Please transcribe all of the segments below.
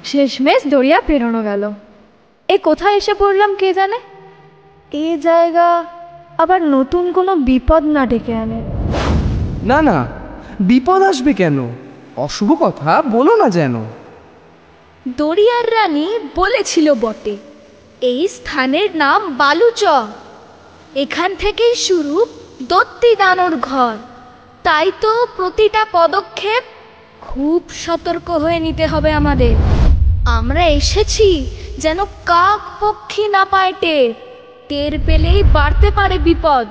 শেষমেশ দরিয়া পেরোনো গেল। এ কোথায় এসে পড়লাম কে জানে। এ জায়গা আবার নতুন কোনো বিপদ না ডেকে আনে। না না, বিপদ আসবে কেন? অশুভ কথা বলো না যেন। দরিয়ার রানী বলেছিল বটে, এই স্থানের নাম বালুচর। এখান থেকেই শুরু দত্তি দানর ঘর। তাই তো প্রতিটা পদক্ষেপ খুব সতর্ক হয়ে নিতে হবে আমাদের। আমরা এসেছি যেন কাক পক্ষী না পায় টের। টের পেলেই বাড়তে পারে বিপদ,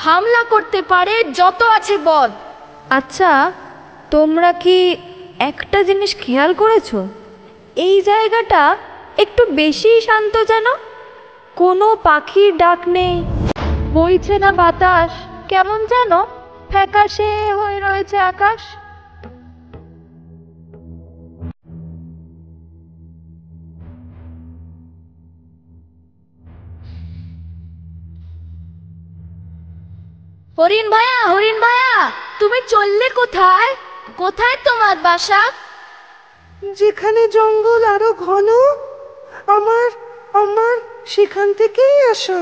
হামলা করতে পারে যত আছে বদ। আচ্ছা, তোমরা কি একটা জিনিস খেয়াল করেছো? এই জায়গাটা একটু বেশি শান্ত যেন। কোনো পাখির ডাক নেই, বইছে না বাতাস, কেমন যেন ফ্যাকাশে হয়ে রয়েছে আকাশ। হরিণ ভাইয়া, হরিণ ভাইয়া, তুমি চললে কোথায়? কোথায় তোমার বাসা? যেখানে জঙ্গল আরো ঘন, আমার আমার সেখান থেকেই আসা।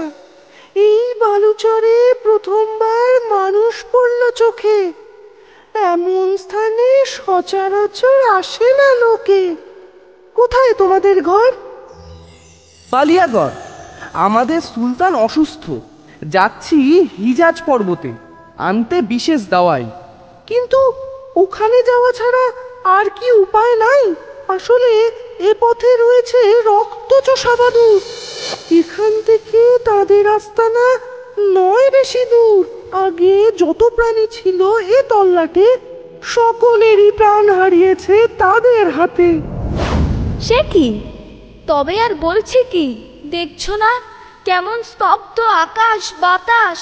এই বালুচরে প্রথমবার মানুষ পড়ল চোখে। এমন স্থানে সচরাচর আসে না লোকে। কোথায় তোমাদের ঘর? বালিয়াগড়। আমাদের সুলতান অসুস্থ, যাচ্ছি হিজাজ পর্বতে আনতে বিশেষ দাওয়াই। কিন্তু ওখানে যাওয়া ছাড়া আর কি উপায় নাই? আসলে এ পথে রয়েছে রক্তচোষা বাদুড়। এখান থেকে তাদের আস্তানা নয় বেশি দূর। আগে যত প্রাণী ছিল এ তল্লাটে, সকলেরই প্রাণ হারিয়েছে তাদের হাতে। সে কি? তবে আর বলছি কি, দেখছো না কেমন স্তব্ধ আকাশ বাতাস।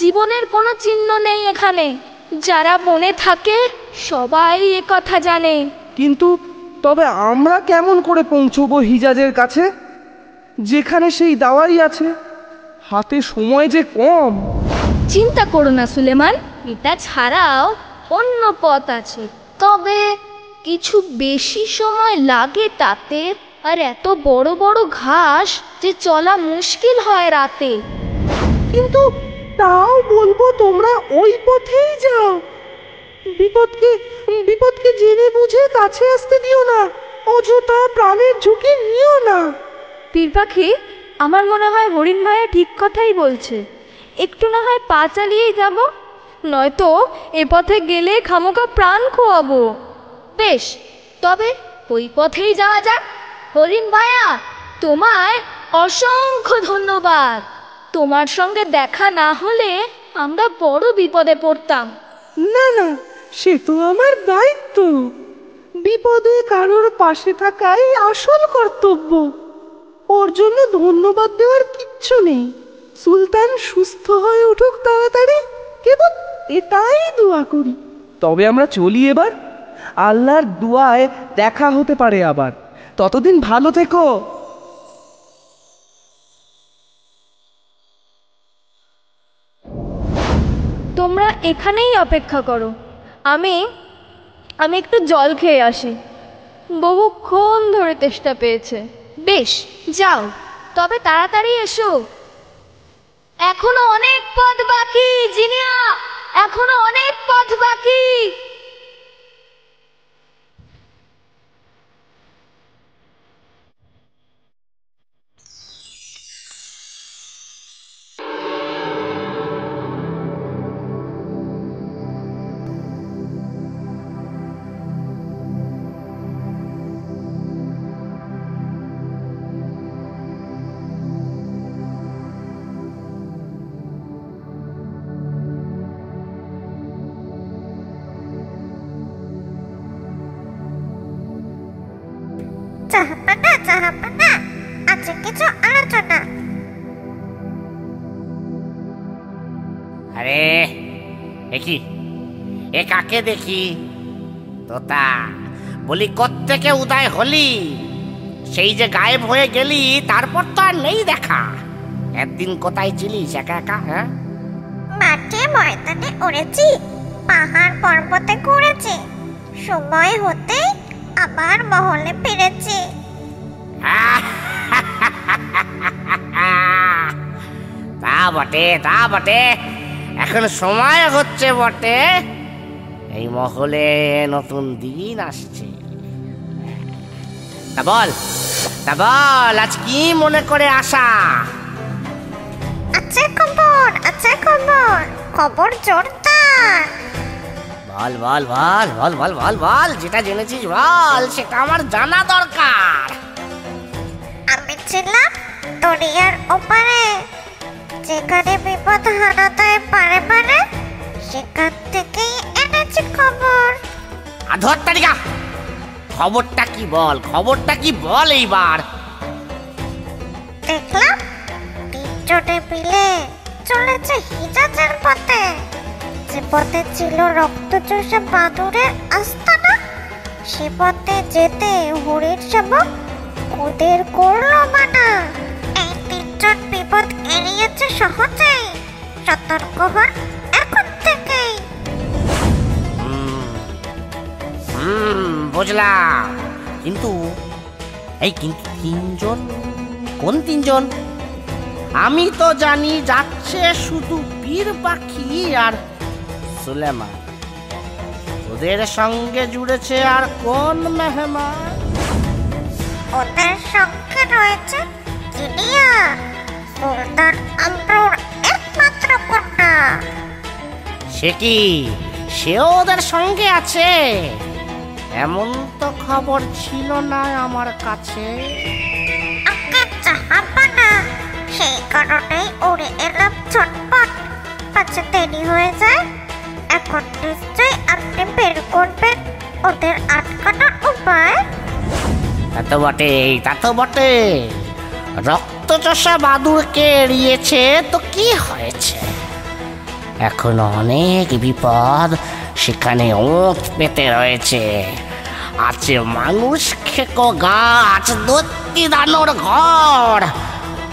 জীবনের কোনো চিহ্ন নেই এখানে। যারা বনে থাকে সবাই এ কথা জানে। কিন্তু তবে আমরা কেমন করে পৌঁছবো হিজাজের কাছে, যেখানে সেই দাওয়াই আছে? হাতে সময় যে কম। চিন্তা করো না সুলেমান, এটা ছাড়াও অন্য পথ আছে। তবে কিছু বেশি সময় লাগে তাতে। আর এত বড় বড় ঘাস যে চলা মুশকিল হয় রাতে। কিন্তু তাও বলবো তোমরা ওই পথেই যাও। বিপদকে বিপদকে জেনে বুঝে কাছে আসতে দিও না। অযথা প্রাণের ঝুঁকি নিও না। তীর পাখি, আমার মনে হয় হরিণ ভাইয়া ঠিক কথাই বলছে। একটু না হয় পা চালিয়েই যাব, নয়তো এ পথে গেলে খামোকা প্রাণ খোয়াবো। বেশ, তবে ওই পথেই যাওয়া যাক। হরিণ ভাইয়া, তোমায় অসংখ্য ধন্যবাদ। তোমার সঙ্গে দেখা না হলে আমরা বড় বিপদে পড়তাম। না না, সে তো আমার দায়িত্ব। বিপদে কারোর পাশে থাকাই আসল কর্তব্য। ওর জন্য ধন্যবাদ দেওয়ার কিচ্ছু নেই। সুলতান সুস্থ হয়ে উঠুক তাড়াতাড়ি, কেবল এটাই দোয়া করি। তবে আমরা চলি এবার। আল্লাহর দুয়ায় দেখা হতে পারে আবার। ততদিন ভালো থেকো। তোমরা এখানেই অপেক্ষা করো, আমি আমি একটু জল খেয়ে আসি। বহুক্ষণ ধরে তেষ্টা পেয়েছে। বেশ, যাও, তবে তাড়াতাড়ি এসো। এখনো অনেক পথ বাকি জিনিয়া, এখনো অনেক পথ বাকি। জাহাপানা জাহাপানা, আছে কিছু আলোচনা। আরে দেখি, এ কাকে দেখি? তোতা, বলি কোত্থেকে উদয় হলি? সেই যে গায়েব হয়ে গেলি, তারপর তো আর নেই দেখা। একদিন কোথায় ছিলিস একা একা? হ্যাঁ, মাঠে ময়দানে উড়েছি, পাহাড় পর্বতে ঘুরেছি। সময় হতে আবার মহলে ফিরেছি। তা বটে, তা বটে, এখন সময় হচ্ছে বটে। এই মহলে নতুন দিন আসছে। তা বল, আজ কি মনে করে আসা? আছে খবর, আছে খবর, খবর জোরদার। বল বল বল বল বল বল বল, যেটা জেনেছিস বল, সেটা আমার জানা দরকার। আমি ছিলাম দরিয়ার ওপারে, যেখানে বিপদ হানাতে পারে পারে, সেখান থেকেই এনেছি খবর। আধর তালিকা, খবরটা কি বল, খবরটা কি বল এইবার। দেখলাম তিনজনে মিলে চলেছে হিজাজের পথে। যে পথে ছিল রক্তচোষা বাদুরের আস্তানা, সে পথে যেতে হরিণ শাবক ওদের করলো মানা। এই তিনজন বিপদ এড়িয়েছে সহজেই, সতর্ক হন এখন থেকেই। বুঝলাম, কিন্তু তিনজন, কোন তিনজন? আমি তো জানি যাচ্ছে শুধু পীর পাখি আর সুলেমান। ওদের সঙ্গে জুড়েছে আর কোন মেহমান? ওদের সঙ্গে রয়েছে জিনিয়া, সুলতান আমরুর একমাত্র কন্যা। সে কি, সেও ওদের সঙ্গে আছে? এমন তো খবর ছিল না আমার কাছে। আগে জাহাপানা, সেই কারণেই উড়ে এলাম ঝটপট, পাছে দেরি হয়ে যায়। এখন নিশ্চয়ই আপনি বের করবেন ওদের আটকানোর উপায়। তা তো বটে, তা তো বটে। রক্তচোষা বাদুরকে এড়িয়েছে তো কি হয়েছে? এখন অনেক বিপদ সেখানে ওঁত পেতে রয়েছে। আছে মানুষ খেকো গাছ, দত্তি দানোর ঘর।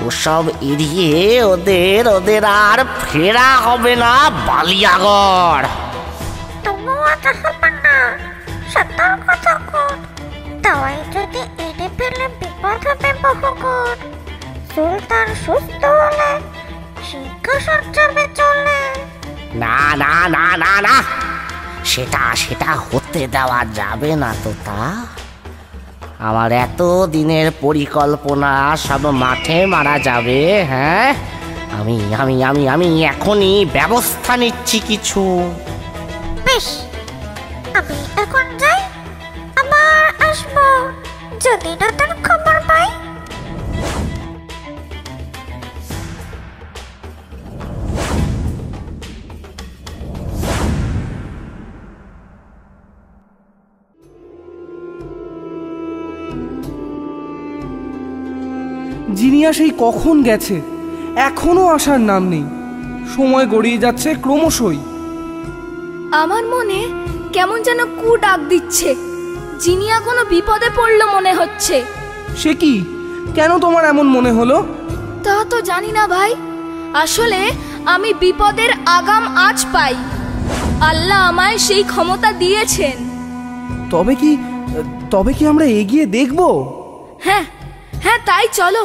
ওসব এড়িয়ে ওদের আর ফেরা হবে না বালিয়াগড়। তবুও জাহাপানা, সতর্ক থাকুন। তাই যদি এড়ে ফেলে বিপদ হবে বহুগুণ। সুলতান সুস্থ হলে সিংহাসন যাবে চলে। না না না না না, সেটা হতে দেওয়া যাবে না তো। তা আমার এত দিনের পরিকল্পনা সব মাঠে মারা যাবে। হ্যাঁ, আমি আমি আমি আমি এখনই ব্যবস্থা নিচ্ছি কিছু। বেশ, আমি এখন যাই, আবার আসবো যদি না তার খবর পাই। জিনিয়া সেই কখন গেছে, এখনো আসার নাম নেই। সময় গড়িয়ে যাচ্ছে ক্রমশই। আমার মনে কেমন যেন কু ডাক দিচ্ছে। জিনিয়া কোনো বিপদে পড়লো মনে হচ্ছে। সে কি, কেন তোমার এমন মনে হলো? তা তো জানি না ভাই, আসলে আমি বিপদের আগাম আঁচ পাই। আল্লাহ আমায় সেই ক্ষমতা দিয়েছেন। তবে কি আমরা এগিয়ে দেখব? হ্যাঁ হ্যাঁ, তাই চলো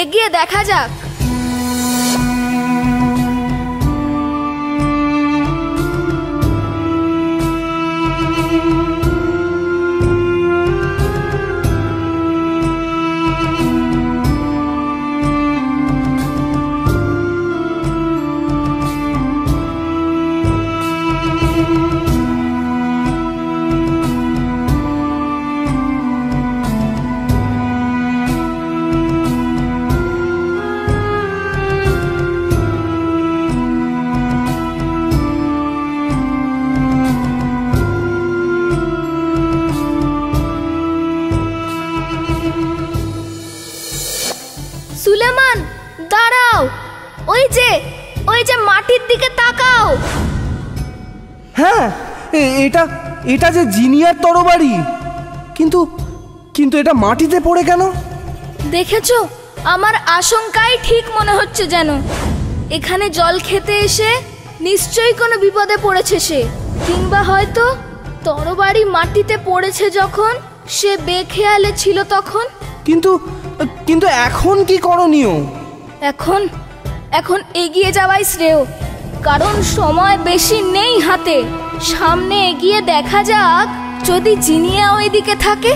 এগিয়ে দেখা যাক। সুলেমান, দাঁড়াও, ওই যে মাটির দিকে তাকাও। হ্যাঁ, এটা যে জিনিয়ার তরবারি, কিন্তু এটা মাটিতে পড়ে কেন? দেখেছো, আমার আশঙ্কাই ঠিক মনে হচ্ছে যেন এখানে জল খেতে এসে নিশ্চয়ই কোনো বিপদে পড়েছে সে, কিংবা হয়তো তরবারি মাটিতে পড়েছে যখন সে বেখেয়ালে ছিল তখন। কিন্তু কিন্তু এখন কি করণীয়? এখন এখন এগিয়ে যাওয়াই শ্রেয়, কারণ সময় বেশি নেই হাতে। সামনে এগিয়ে দেখা যাক যদি জিনিয়া ওইদিকে থাকে।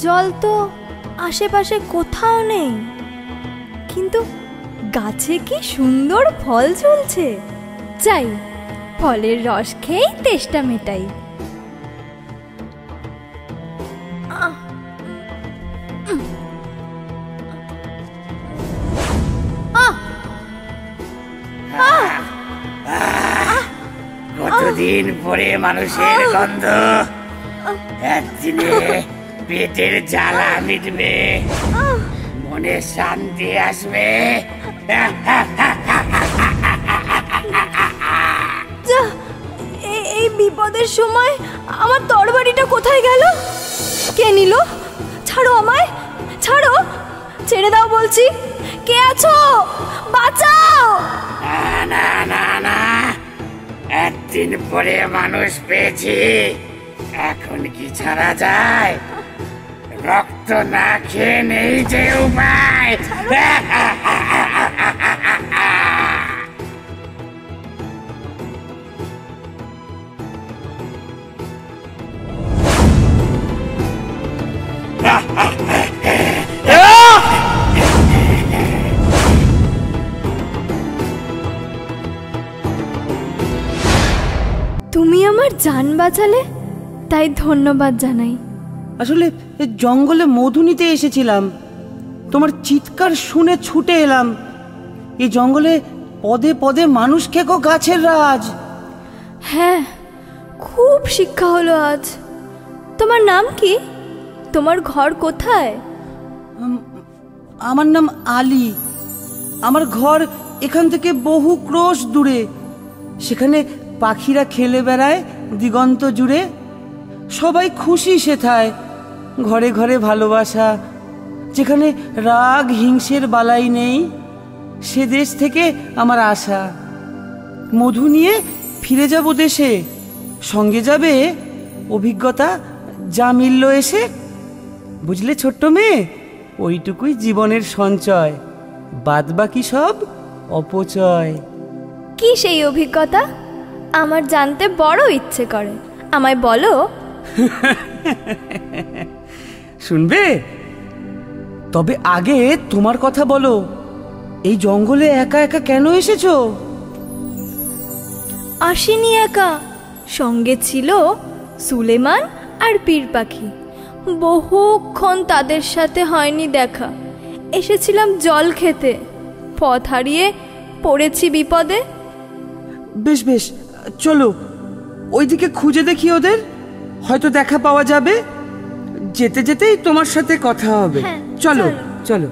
জল তো আশেপাশে কোথাও নেই, কিন্তু গাছে কি সুন্দর ফল ঝুলছে। যাই, ফলের রস খেয়ে তেষ্টা মেটাই। কতদিন পরে মানুষের গন্ধ, একদিনে পেটের জ্বালা মিটবে, মনে শান্তি আসবে। এই বিপদের সময় আমার তরবারিটা কোথায় গেল? কে নিল? ছাড়ো আমায়, ছাড়ো, ছেড়ে দাও বলছি। কে আছো? বাঁচাও! না না না, একদিন পরে মানুষ পেয়েছি, এখন কি ছাড়া যায়? রক্ত না খেয়ে নেই যে উপায়। তুমি আমার জান বাঁচালে, তাই ধন্যবাদ জানাই। আসলে জঙ্গলে মধু নিতে এসেছিলাম, তোমার চিৎকার শুনে ছুটে এলাম। এই জঙ্গলে পদে পদে মানুষ খেকো গাছের রাজ। হ্যাঁ, খুব শিক্ষা হলো আজ। তোমার নাম কি? তোমার ঘর কোথায়? আমার নাম আলী। আমার ঘর এখান থেকে বহু ক্রোশ দূরে। সেখানে পাখিরা খেলে বেড়ায় দিগন্ত জুড়ে। সবাই খুশি সেথায়, ঘরে ঘরে ভালোবাসা। যেখানে রাগ হিংসের বালাই নেই, সে দেশ থেকে আমার আশা। মধু নিয়ে ফিরে যাব দেশে, সঙ্গে যাবে অভিজ্ঞতা যা মিলল এসে। বুঝলে ছোট্ট মেয়ে, ওইটুকুই জীবনের সঞ্চয়, বাদ বাকি সব অপচয়। কি সেই অভিজ্ঞতা? আমার জানতে বড় ইচ্ছে করে, আমায় বলো। শুনবে? তবে আগে তোমার কথা বলো। এই জঙ্গলে একা একা কেন এসেছো? আসিনি একা, সঙ্গে ছিল সুলেমান আর পীর পাখি। বহুক্ষণ তাদের সাথে হয়নি দেখা। এসেছিলাম জল খেতে, পথ হারিয়ে পড়েছি বিপদে। বেশ বেশ, চলো ওইদিকে খুঁজে দেখি ওদের, হয়তো দেখা পাওয়া যাবে। যেতে যেতেই তোমার সাথে কথা হবে। হ্যাঁ, চলো চলো। চলো।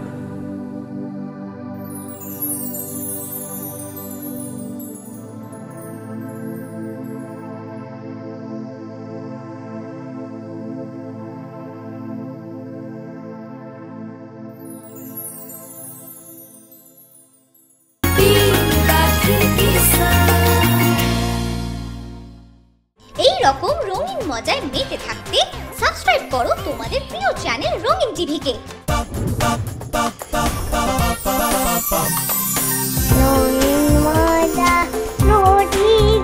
এই রকম রঙিন মজায় মেতে থাকতে সাবস্ক্রাইব করো তোমাদের প্রিয় চ্যানেল রঙিন টিভিকে। রঙিন মজা রঙিন